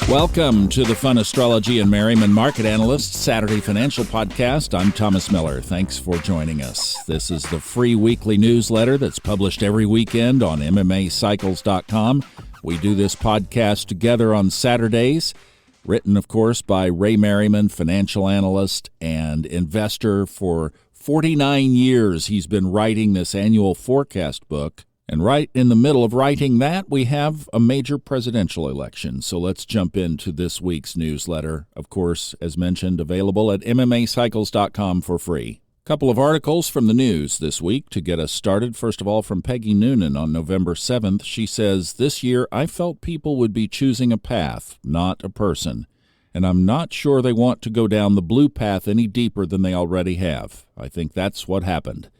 Welcome to the Fun Astrology and Merriman Market Analyst Saturday Financial Podcast. I'm Thomas Miller. Thanks for joining us. This is the free weekly newsletter that's published every weekend on MMAcycles.com. We do this podcast together on Saturdays, written, of course, by Ray Merriman, financial analyst and investor. For 49 years, he's been writing this annual forecast book. And right in the middle of writing that, we have a major presidential election. So let's jump into this week's newsletter. Of course, as mentioned, available at MMAcycles.com for free. A couple of articles from the news this week to get us started. First of all, from Peggy Noonan on November 7th. She says, "This year I felt people would be choosing a path, not a person. And I'm not sure they want to go down the blue path any deeper than they already have. I think that's what happened.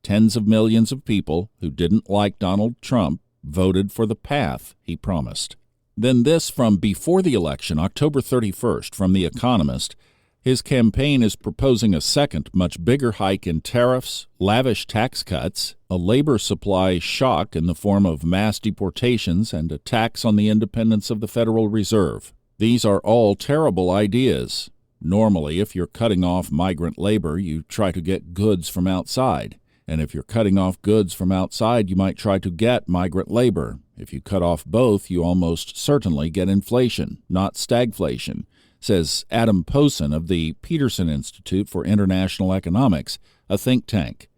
Tens of millions of people who didn't like Donald Trump voted for the path he promised." Then this from before the election, October 31st, from The Economist. His campaign is proposing a second, much bigger hike in tariffs, lavish tax cuts, a labor supply shock in the form of mass deportations, and a tax on the independence of the Federal Reserve. These are all terrible ideas. Normally, if you're cutting off migrant labor, you try to get goods from outside. And if you're cutting off goods from outside, you might try to get migrant labor. If you cut off both, you almost certainly get inflation, not stagflation, says Adam Posen of the Peterson Institute for International Economics, a think tank.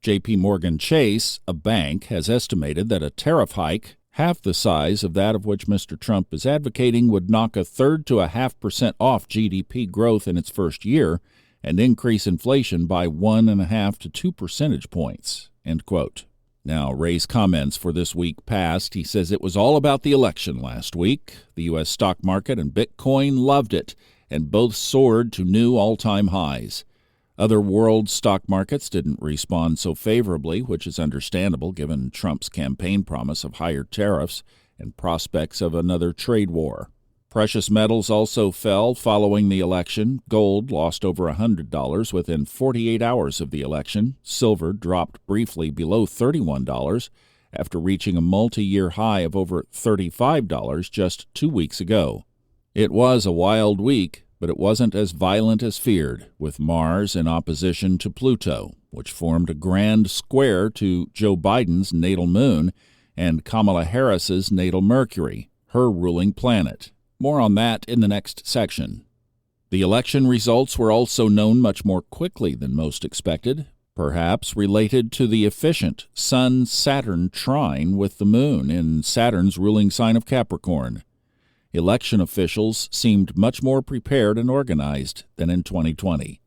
J.P. Morgan Chase, a bank, has estimated that a tariff hike, half the size of that of which Mr. Trump is advocating, would knock 1/3 to 0.5% off GDP growth in its first year, and increase inflation by 1.5 to 2 percentage points, end quote. Now, Ray's comments for this week passed. He says it was all about the election last week. The U.S. stock market and Bitcoin loved it, and both soared to new all-time highs. Other world stock markets didn't respond so favorably, which is understandable given Trump's campaign promise of higher tariffs and prospects of another trade war. Precious metals also fell following the election. Gold lost over $100 within 48 hours of the election. Silver dropped briefly below $31 after reaching a multi-year high of over $35 just 2 weeks ago. It was a wild week, but it wasn't as violent as feared, with Mars in opposition to Pluto, which formed a grand square to Joe Biden's natal moon and Kamala Harris's natal Mercury, her ruling planet. More on that in the next section. The election results were also known much more quickly than most expected, perhaps related to the efficient Sun-Saturn trine with the moon in Saturn's ruling sign of Capricorn. Election officials seemed much more prepared and organized than in 2020.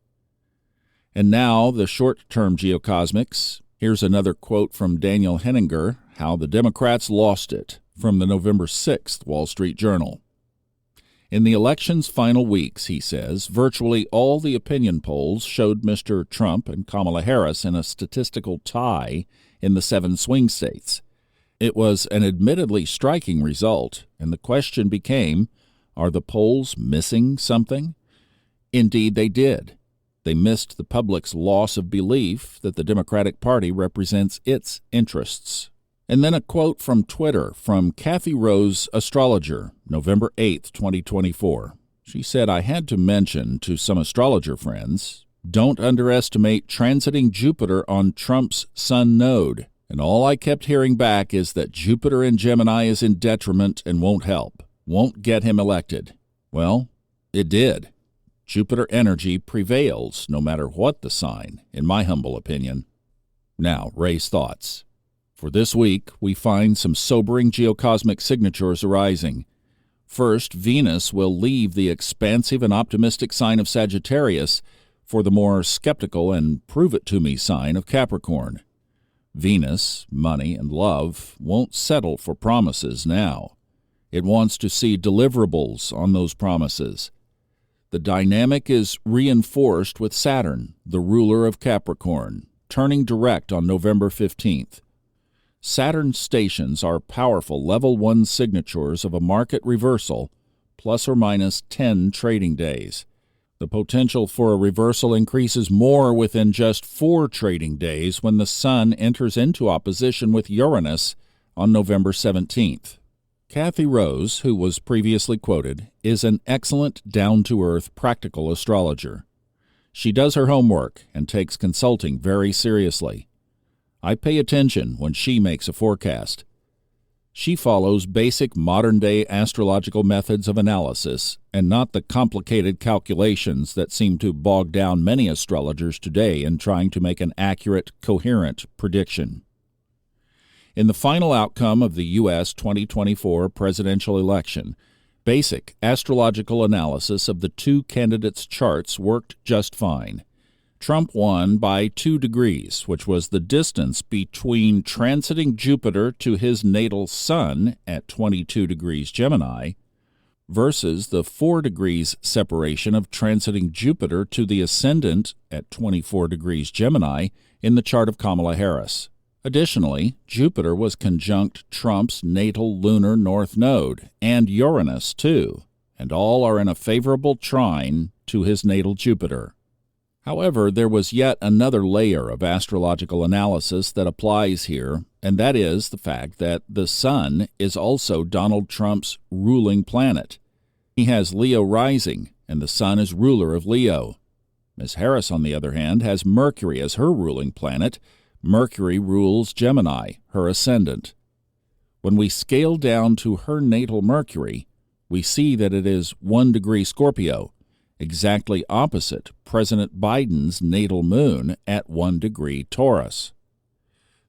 And now, the short-term geocosmics. Here's another quote from Daniel Henninger, How the Democrats Lost It, from the November 6th Wall Street Journal. In the election's final weeks, he says, virtually all the opinion polls showed Mr. Trump and Kamala Harris in a statistical tie in the 7 swing states. It was an admittedly striking result, and the question became, are the polls missing something? Indeed, they did. They missed the public's loss of belief that the Democratic Party represents its interests. And then a quote from Twitter from Kathy Rose, astrologer, November 8th, 2024. She said, "I had to mention to some astrologer friends, don't underestimate transiting Jupiter on Trump's Sun node. And all I kept hearing back is that Jupiter in Gemini is in detriment and won't help, won't get him elected." Well, it did. Jupiter energy prevails no matter what the sign, in my humble opinion. Now, Ray's thoughts. For this week, we find some sobering geocosmic signatures arising. First, Venus will leave the expansive and optimistic sign of Sagittarius for the more skeptical and prove-it-to-me sign of Capricorn. Venus, money, and love won't settle for promises now. It wants to see deliverables on those promises. The dynamic is reinforced with Saturn, the ruler of Capricorn, turning direct on November 15th. Saturn stations are powerful level 1 signatures of a market reversal, plus or minus 10 trading days. The potential for a reversal increases more within just 4 trading days when the Sun enters into opposition with Uranus on November 17th. Kathy Rose, who was previously quoted, is an excellent, down-to-earth, practical astrologer. She does her homework and takes consulting very seriously. I pay attention when she makes a forecast. She follows basic modern-day astrological methods of analysis and not the complicated calculations that seem to bog down many astrologers today in trying to make an accurate, coherent prediction. In the final outcome of the U.S. 2024 presidential election, basic astrological analysis of the two candidates' charts worked just fine. Trump won by 2 degrees, which was the distance between transiting Jupiter to his natal sun at 22 degrees Gemini versus the 4 degrees separation of transiting Jupiter to the ascendant at 24 degrees Gemini in the chart of Kamala Harris. Additionally, Jupiter was conjunct Trump's natal lunar north node, and Uranus, too, and all are in a favorable trine to his natal Jupiter. However, there was yet another layer of astrological analysis that applies here, and that is the fact that the Sun is also Donald Trump's ruling planet. He has Leo rising, and the Sun is ruler of Leo. Ms. Harris, on the other hand, has Mercury as her ruling planet. Mercury rules Gemini, her ascendant. When we scale down to her natal Mercury, we see that it is 1 degree Scorpio, exactly opposite President Biden's natal moon at 1 degree Taurus.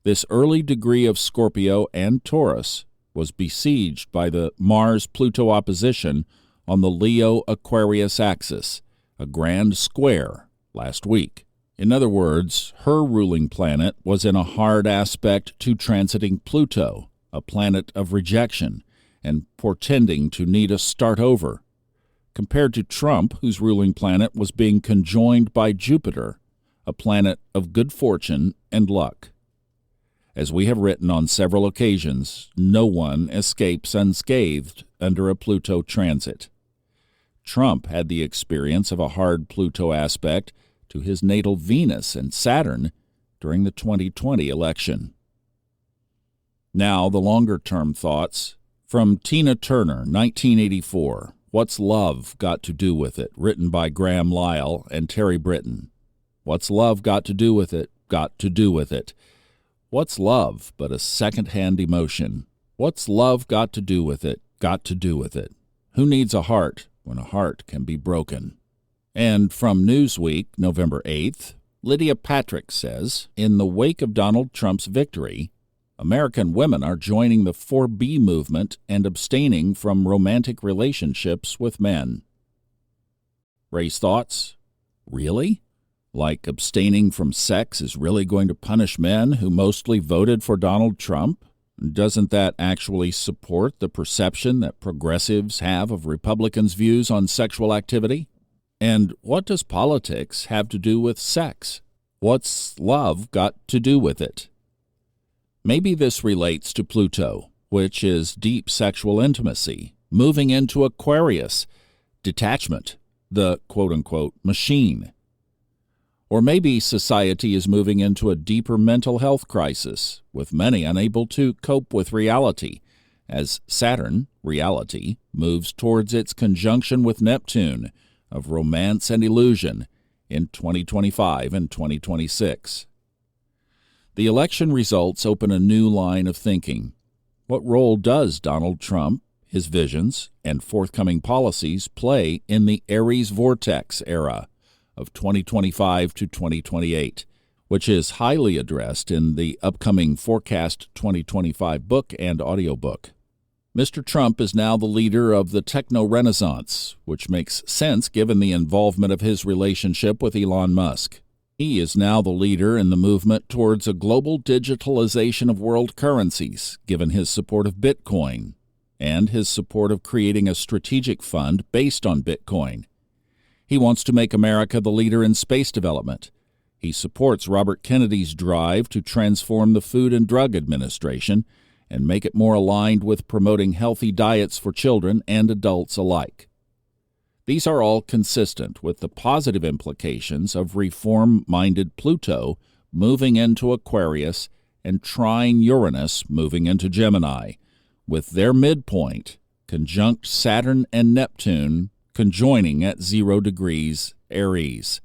This early degree of Scorpio and Taurus was besieged by the Mars-Pluto opposition on the Leo-Aquarius axis, a grand square, last week. In other words, her ruling planet was in a hard aspect to transiting Pluto, a planet of rejection, and portending to need a start over, compared to Trump, whose ruling planet was being conjoined by Jupiter, a planet of good fortune and luck. As we have written on several occasions, no one escapes unscathed under a Pluto transit. Trump had the experience of a hard Pluto aspect to his natal Venus and Saturn during the 2020 election. Now, the longer-term thoughts. From Tina Turner, 1984, What's Love Got to Do with It? Written by Graham Lyle and Terry Britton. What's love got to do with it? Got to do with it. What's love but a second-hand emotion? What's love got to do with it? Got to do with it. Who needs a heart when a heart can be broken? And from Newsweek, November 8th, Lydia Patrick says, in the wake of Donald Trump's victory, American women are joining the 4B movement and abstaining from romantic relationships with men. Ray's thoughts? Really? Like abstaining from sex is really going to punish men who mostly voted for Donald Trump? Doesn't that actually support the perception that progressives have of Republicans' views on sexual activity? And what does politics have to do with sex? What's love got to do with it? Maybe this relates to Pluto, which is deep sexual intimacy, moving into Aquarius, detachment, the quote-unquote machine. Or maybe society is moving into a deeper mental health crisis, with many unable to cope with reality, as Saturn, reality, moves towards its conjunction with Neptune of romance and illusion in 2025 and 2026. The election results open a new line of thinking. What role does Donald Trump, his visions, and forthcoming policies play in the Aries vortex era of 2025 to 2028, which is highly addressed in the upcoming Forecast 2025 book and audiobook? Mr. Trump is now the leader of the techno-renaissance, which makes sense given the involvement of his relationship with Elon Musk. He is now the leader in the movement towards a global digitalization of world currencies, given his support of Bitcoin, and his support of creating a strategic fund based on Bitcoin. He wants to make America the leader in space development. He supports Robert Kennedy's drive to transform the Food and Drug Administration and make it more aligned with promoting healthy diets for children and adults alike. These are all consistent with the positive implications of reform-minded Pluto moving into Aquarius and trine Uranus moving into Gemini, with their midpoint conjunct Saturn and Neptune conjoining at 0 degrees Aries,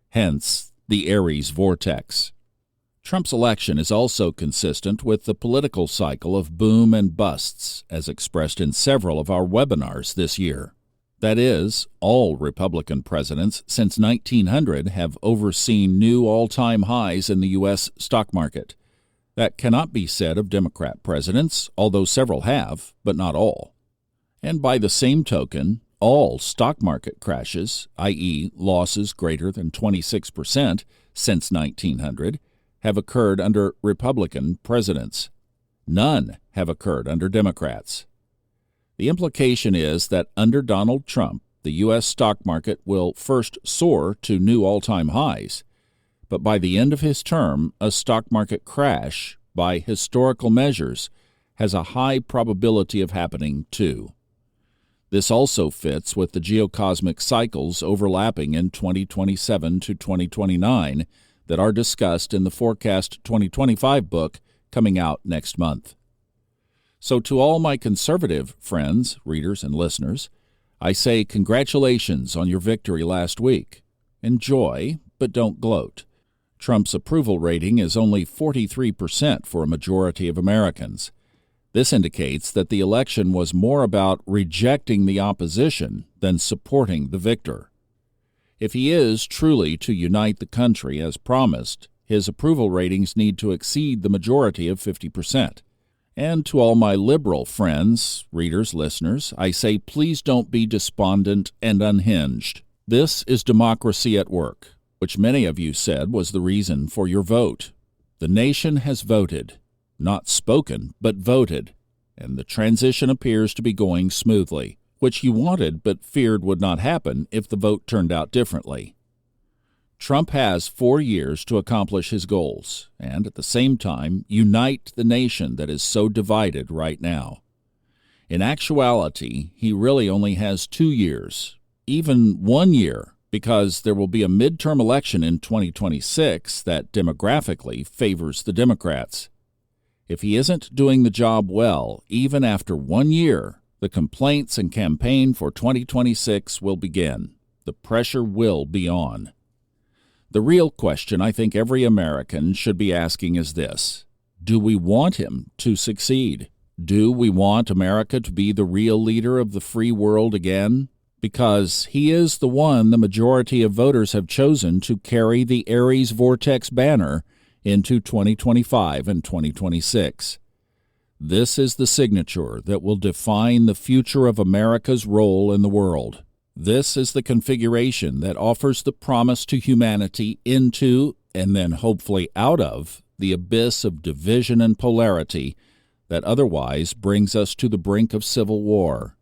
hence the Aries vortex. Trump's election is also consistent with the political cycle of boom and busts, as expressed in several of our webinars this year. That is, all Republican presidents since 1900 have overseen new all-time highs in the U.S. stock market. That cannot be said of Democrat presidents, although several have, but not all. And by the same token, all stock market crashes, i.e. losses greater than 26% since 1900, have occurred under Republican presidents. None have occurred under Democrats. The implication is that under Donald Trump, the U.S. stock market will first soar to new all-time highs, but by the end of his term, a stock market crash, by historical measures, has a high probability of happening too. This also fits with the geocosmic cycles overlapping in 2027 to 2029 that are discussed in the Forecast 2025 book coming out next month. So to all my conservative friends, readers, and listeners, I say congratulations on your victory last week. Enjoy, but don't gloat. Trump's approval rating is only 43% for a majority of Americans. This indicates that the election was more about rejecting the opposition than supporting the victor. If he is truly to unite the country as promised, his approval ratings need to exceed the majority of 50%. And to all my liberal friends, readers, listeners, I say please don't be despondent and unhinged. This is democracy at work, which many of you said was the reason for your vote. The nation has voted, not spoken, but voted, and the transition appears to be going smoothly, which you wanted but feared would not happen if the vote turned out differently. Trump has 4 years to accomplish his goals and, at the same time, unite the nation that is so divided right now. In actuality, he really only has 2 years, even 1 year, because there will be a midterm election in 2026 that demographically favors the Democrats. If he isn't doing the job well, even after 1 year, the complaints and campaign for 2026 will begin. The pressure will be on. The real question I think every American should be asking is this: do we want him to succeed? Do we want America to be the real leader of the free world again? Because he is the one the majority of voters have chosen to carry the Aries vortex banner into 2025 and 2026. This is the signature that will define the future of America's role in the world. This is the configuration that offers the promise to humanity into, and then hopefully out of, the abyss of division and polarity that otherwise brings us to the brink of civil war,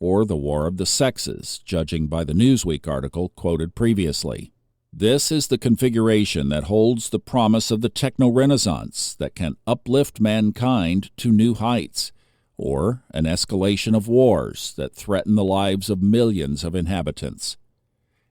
or the war of the sexes, judging by the Newsweek article quoted previously. This is the configuration that holds the promise of the techno-renaissance that can uplift mankind to new heights, or an escalation of wars that threaten the lives of millions of inhabitants.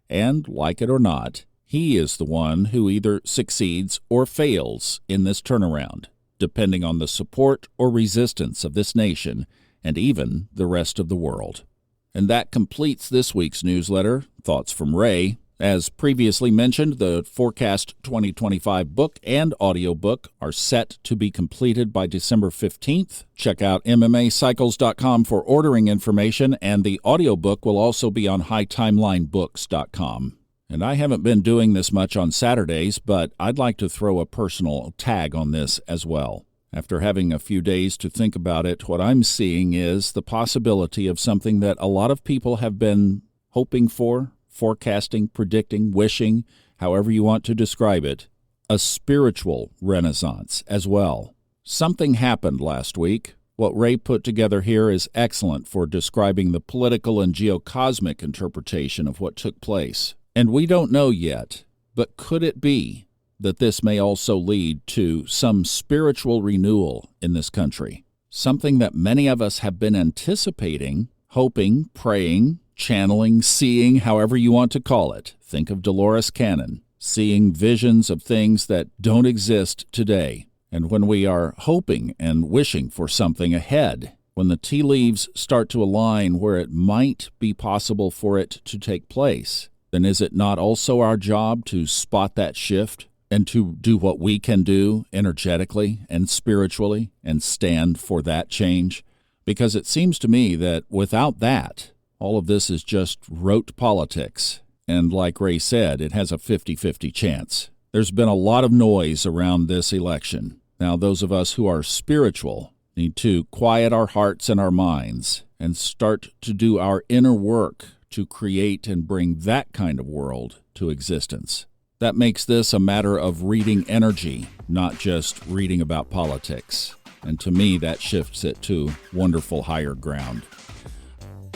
And, like it or not, he is the one who either succeeds or fails in this turnaround, depending on the support or resistance of this nation and even the rest of the world. And that completes this week's newsletter, Thoughts from Ray. As previously mentioned, the Forecast 2025 book and audiobook are set to be completed by December 15th. Check out MMAcycles.com for ordering information, and the audiobook will also be on HighTimelineBooks.com. And I haven't been doing this much on Saturdays, but I'd like to throw a personal tag on this as well. After having a few days to think about it, what I'm seeing is the possibility of something that a lot of people have been hoping for, forecasting, predicting, wishing, however you want to describe it, a spiritual renaissance as well. Something happened last week. What Ray put together here is excellent for describing the political and geocosmic interpretation of what took place. And we don't know yet, but could it be that this may also lead to some spiritual renewal in this country? Something that many of us have been anticipating, hoping, praying, channeling, seeing, however you want to call it. Think of Dolores Cannon, seeing visions of things that don't exist today. And when we are hoping and wishing for something ahead, when the tea leaves start to align where it might be possible for it to take place, then is it not also our job to spot that shift and to do what we can do energetically and spiritually and stand for that change? Because it seems to me that without that, all of this is just rote politics. And like Ray said, it has a 50-50 chance. There's been a lot of noise around this election. Now, those of us who are spiritual need to quiet our hearts and our minds and start to do our inner work to create and bring that kind of world to existence. That makes this a matter of reading energy, not just reading about politics. And to me, that shifts it to wonderful higher ground.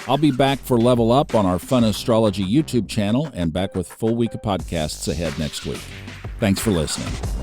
I'll be back for Level Up on our Fun Astrology YouTube channel and back with a full week of podcasts ahead next week. Thanks for listening.